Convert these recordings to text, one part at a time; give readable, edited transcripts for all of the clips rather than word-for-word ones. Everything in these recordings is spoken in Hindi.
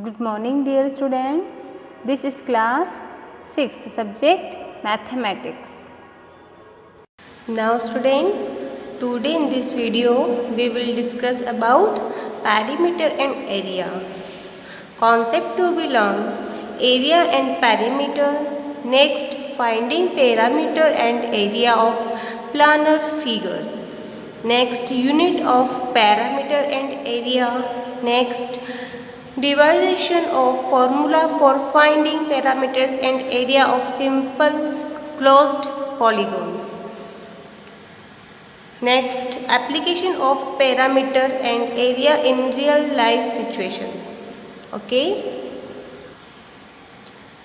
Good morning dear students. This is class 6th subject mathematics. Now student, today in this video we will discuss about perimeter and area. Concept to be learned: area and perimeter. Next, finding parameter and area of planar figures. Next, unit of parameter and area. Next, derivation of formula for finding parameters and area of simple closed polygons. Next, application of parameter and area in real life situation. Okay,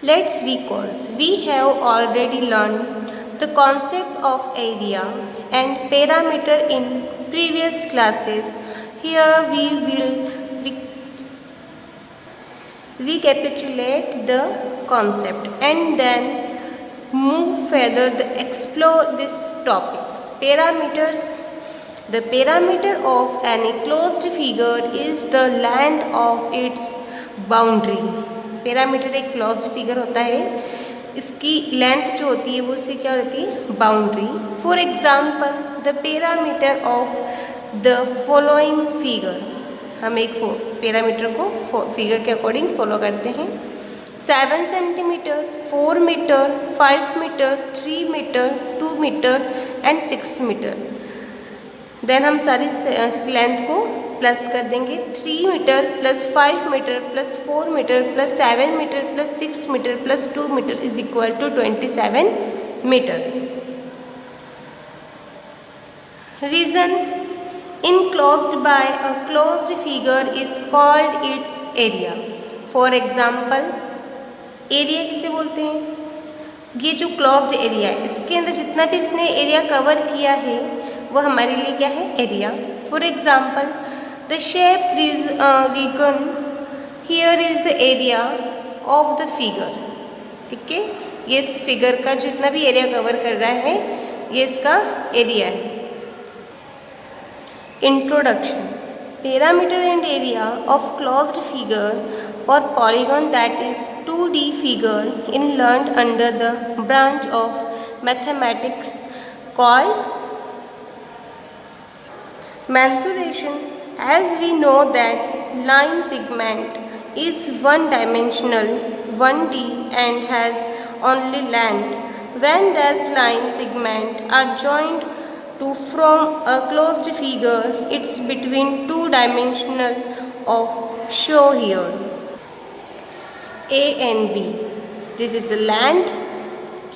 let's recall. We have already learned the concept of area and parameter in previous classes. Here we will recapitulate the concept and then move further to explore these topics. Parameters. The parameter of any closed figure is the length of its boundary. Parameter एक क्लोज्ड फिगर होता है, इसकी लेंथ जो होती है वो उससे क्या होती है, boundary. For example, the parameter of the following figure. हम एक पैरामीटर को फिगर के अकॉर्डिंग फॉलो करते हैं. 7 centimetre, 4 metre, 5 metre, 3 metre, 2 metre and 6 metre. Then हम सारी इसकी लेंथ को प्लस कर देंगे. 3 metre plus 5 metre plus 4 metre plus 7 metre plus 6 metre plus 2 metre is equal to 27 metre. Region: enclosed by a closed figure is called its area. For example, area किसे बोलते हैं? ये जो क्लोज्ड एरिया है, इसके अंदर जितना भी इसने एरिया कवर किया है वो हमारे लिए क्या है, area. For example, the shape region here is the area of the figure. ठीक है, ये इस फिगर का जितना भी एरिया कवर कर रहा है ये इसका एरिया है. Introduction. Parameter and area of closed figure or polygon, that is 2D figure, in learned under the branch of mathematics called mensuration. As we know that line segment is one dimensional, 1D, and has only length. When these line segments are joined to form a closed figure, it's between two dimensional of show here. A and B, this is the length.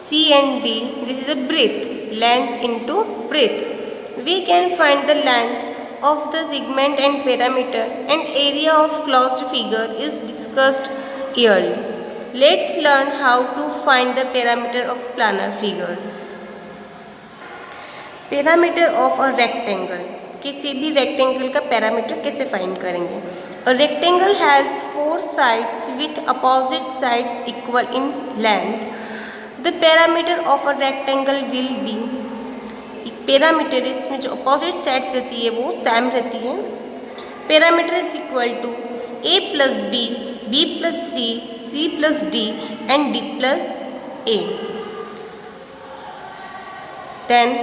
C and D, this is a breadth. Length into breadth. We can find the length of the segment and parameter and area of closed figure is discussed earlier. Let's learn how to find the parameter of planar figure. Parameter of a rectangle. किसी भी रेक्टेंगल का पैरामीटर कैसे फाइंड करेंगे? A rectangle has 4 sides with opposite sides equal in length. The parameter of a rectangle will be. Parameter इसमें जो अपोजिट साइड्स रहती है वो सेम रहती है. Perimeter is equal to a plus b, b plus c, c plus d and d plus a. Then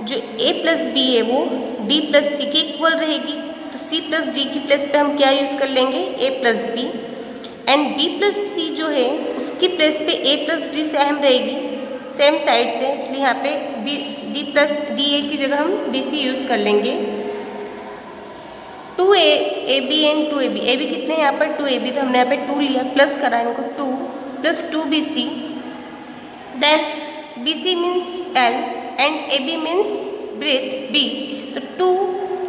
जो a प्लस बी है वो d प्लस सी के इक्वल रहेगी, तो c प्लस डी की प्लेस पे हम क्या यूज़ कर लेंगे, a plus B. And b plus C जो है उसकी प्लेस पे a प्लस डी सेम रहेगी, सेम साइड से, इसलिए यहाँ पे d प्लस डी ए की जगह हम बी सी यूज़ कर लेंगे. 2a ab and 2ab. ab कितने हैं यहाँ पर, 2ab, तो हमने यहाँ पे 2 लिया, प्लस करा इनको, 2 plus 2bc. Then bc means l and AB means breadth B. तो 2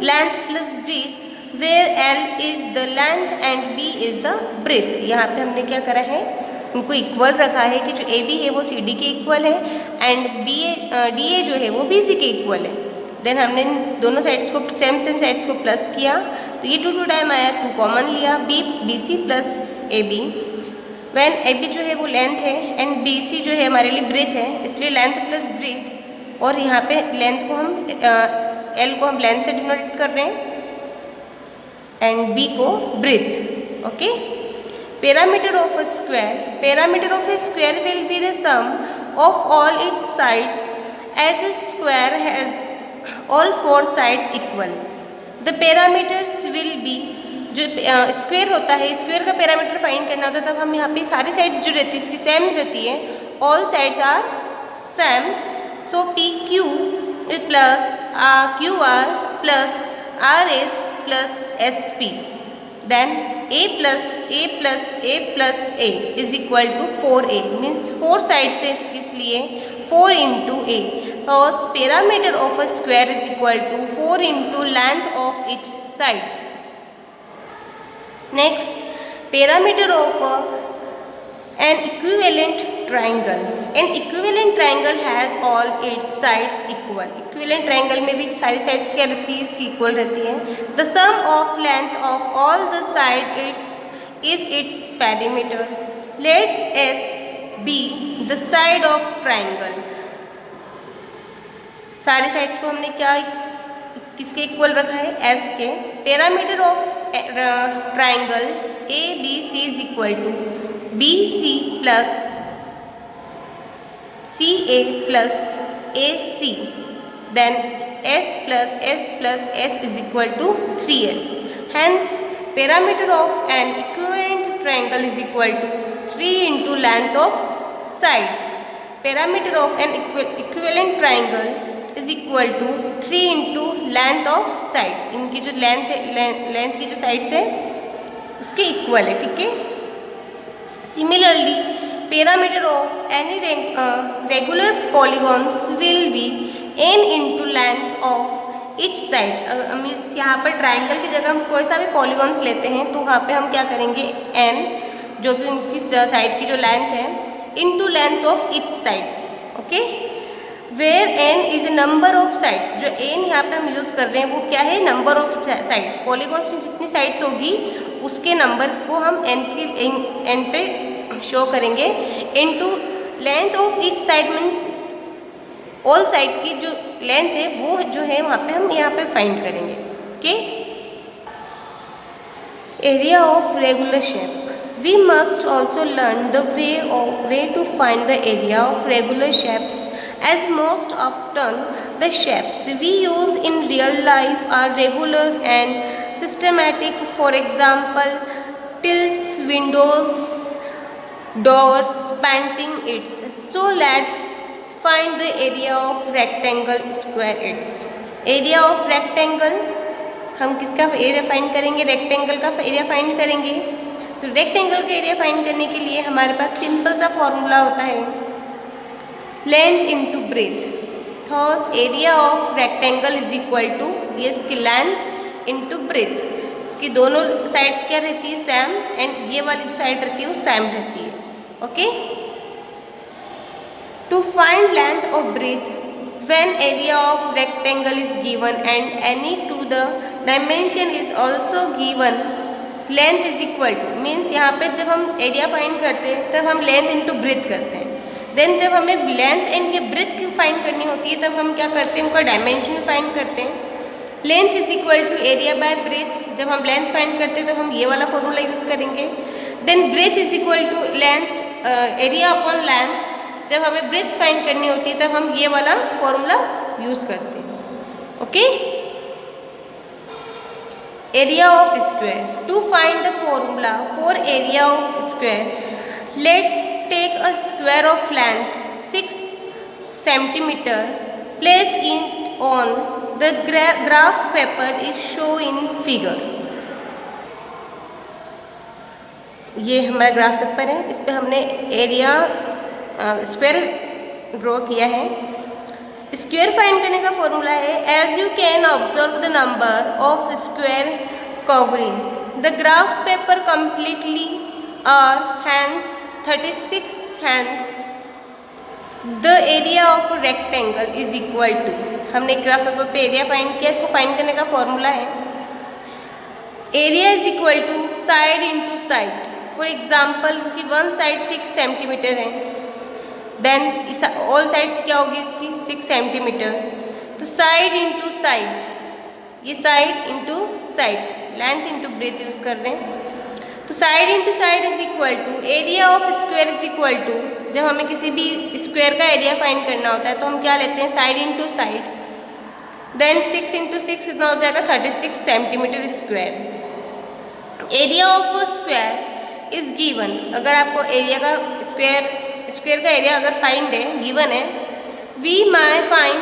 length plus breadth, where L is the length and B is the breadth. यहाँ पे हमने क्या करा है, उनको इक्वल रखा है कि जो AB है वो CD के इक्वल है एंड DA जो है वो BC के इक्वल है. देन हमने दोनों साइड्स को सेम साइड्स को प्लस किया, तो ये 2 टाइम आया, 2 कॉमन लिया, BC plus AB. When AB जो है वो लेंथ है एंड BC जो है हमारे लिए ब्रेथ है, इसलिए लेंथ प्लस ब्रेथ. और यहाँ पे लेंथ को हम L को हम लेंथ से डिनोट कर रहे हैं एंड B को breadth. Okay, Parameter of a square. Parameter of a square will be the sum of all its sides as a square has all four sides equal. The parameters will be, जो स्क्वायर होता है, स्क्वायर का पैरामीटर फाइंड करना होता है, तब हम यहाँ पे सारी साइड्स जो रहती है इसकी सेम रहती है, all sides are same. So p q plus q r plus r s plus s p, then a plus a plus a plus a is equal to 4a, means 4 sides है इसलिए 4 into a. Thus parameter of a square is equal to 4 into length of each side. Next, parameter of an equivalent triangle. An equivalent triangle has all its sides equal. Equivalent triangle में भी सारी sides क्या रहती है, इसकी equal रहती है. The sum of length of all the sides is its perimeter. Let S be the side of triangle. सारी sides को हमने क्या किसके इक्वल रखा है, S के. Perimeter of triangle a b c is equal to b c plus c a plus a c, then s plus s is equal to 3s. Hence perimeter of an equivalent triangle is equal to 3 into length of sides. Perimeter of an equivalent triangle is equal to 3 into length of side. इनकी जो लेंथ है, लेंथ की जो साइड्स है उसके इक्वल है, ठीक है. Similarly parameter of any regular polygons will be n into length of each side. Means यहाँ पर ट्राइंगल की जगह हम कोई सा भी पॉलीगॉन्स लेते हैं तो वहाँ पे हम क्या करेंगे, n जो भी उनकी साइड की जो लेंथ है into length of each sides. Okay, where n is a number of sides. जो n यहाँ पे हम यूज़ कर रहे हैं वो क्या है, नंबर ऑफ साइड्स. पॉलीगॉन्स में जितनी साइड्स होगी उसके नंबर को हम n पे शो करेंगे into length of each side. Means all side की जो लेंथ है वो जो है वहाँ पे हम यहाँ पे फाइंड करेंगे. Okay, area of regular shape. We must also learn the way to find the area of regular shapes, as most often the shapes we use in real life are regular and systematic. For example, tilts, windows, doors, painting its. So let's find the area of rectangle, square its. Area of rectangle, हम किसका एरिया फाइंड करेंगे, रेक्टेंगल का एरिया फाइंड करेंगे. तो रेक्टेंगल का एरिया फाइंड करने के लिए हमारे पास सिंपल सा फॉर्मूला होता है, length into breadth. Thus area of rectangle is equal to, ये इसकी लेंथ इनटू ब्रेथ. इसकी दोनों साइड्स क्या रहती है, सेम, एंड ये वाली जो साइड रहती है वो सेम रहती है. ओके, टू फाइंड लेंथ और breath when area of rectangle is given and any to the dimension is also given, length is equal to, means यहाँ पे जब हम एरिया फाइंड करते हैं तब हम लेंथ इनटू ब्रेथ करते हैं. देन जब हमें लेंथ एंड ये ब्रेथ फाइंड करनी होती है तब हम क्या करते हैं, उनका डायमेंशन फाइंड करते हैं. Length is equal to area by breadth. जब हम लेंथ फाइंड करते हैं तब हम ये वाला फॉर्मूला यूज़ करेंगे. Then breadth is equal to length area upon length. जब हमें ब्रेथ फाइंड करनी होती है तब हम ये वाला फॉर्मूला यूज़ करते हैं. Okay, area of square. To find the formula for area of square, let's take a square of length 6 centimeter. Place it on the graph paper is shown in figure. ये हमारा ग्राफ पेपर है, इस पे हमने एरिया स्क्वायर ड्रॉ किया है. स्क्वायर फाइंड करने का फॉर्मूला है, as you can observe the number of square covering the graph paper completely are hence 36 hence. The area of rectangle is equal to, हमने ग्राफ पेपर पे एरिया फाइंड किया, इसको फाइंड करने का फॉर्मूला है area is equal to side into side. For example इसकी वन साइड 6 सेंटीमीटर है, देन ऑल साइड्स क्या होगी इसकी 6 सेंटीमीटर. तो साइड इंटू साइड, ये side into side, length into breadth use कर रहे हैं. तो side into side is equal to area of square is equal to, जब हमें किसी भी स्क्वायर का एरिया फाइंड करना होता है तो हम क्या लेते हैं, side into side, then 6 into 6 इतना हो जाएगा 36 centimetre square. Area of square is given, अगर आपको एरिया का स्क्वायर का एरिया अगर फाइंड है, गिवन है, we may find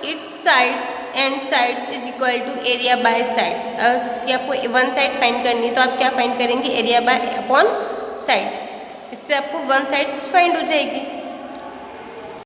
its sides and sides is equal to area by sides. अगर आपको वन साइड फाइंड करनी है तो आप क्या फाइंड करेंगे, एरिया बाय अपॉन साइड्स, इससे आपको वन साइड्स फाइंड हो जाएगी।